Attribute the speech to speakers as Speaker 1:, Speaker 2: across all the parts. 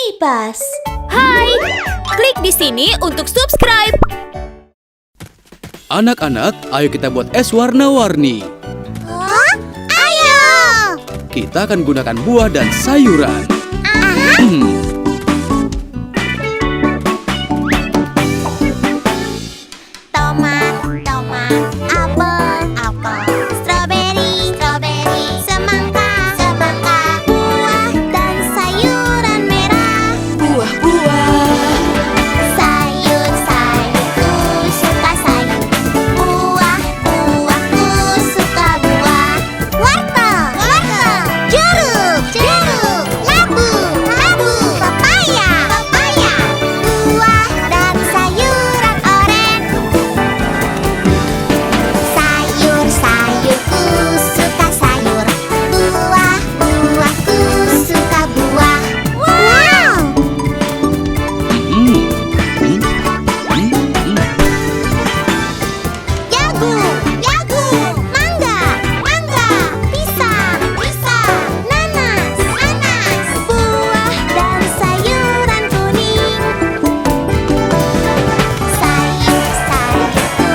Speaker 1: Kipas.
Speaker 2: Hai, klik di sini untuk subscribe.
Speaker 3: Anak-anak, ayo kita buat es warna-warni.
Speaker 1: Hah? Ayo!
Speaker 3: Kita akan gunakan buah dan sayuran.
Speaker 1: Tomat, apel, stroberi, semangka, buah dan sayuran merah. Sayur-sayurku suka sayur, buahku suka buah. Wortel, jeruk, labu, papaya, buah dan sayuran oren. Sayur-sayurku suka sayur, buahku suka buah. Wow! Jagung, mangga, pisang, nanas, buah dan sayuran kuning. Sayur-sayurku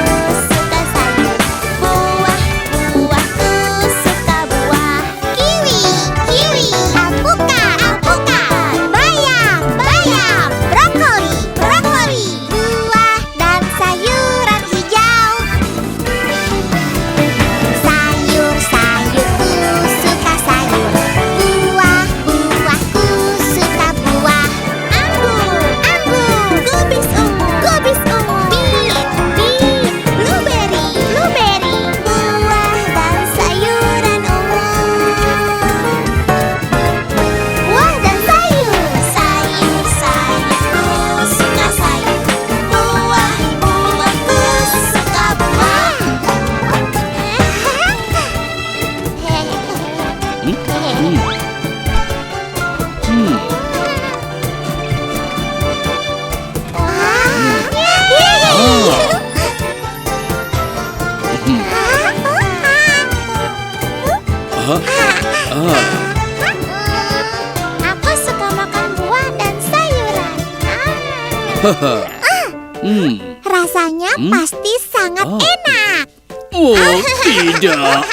Speaker 1: suka sayur, buahku suka buah. Kiwi, alpukat, bayam, brokoli, buah dan sayuran hijau. Sayur-sayurku suka sayur, buahku suka buah. Anggur, kubis ungu, bit, blueberry, buah dan sayuran ungu. Buah dan sayur, sayur-sayurku suka sayur, buahku suka buah. Aku suka makan buah dan sayuran. Rasanya pasti sangat enak.
Speaker 3: Oh, tidak.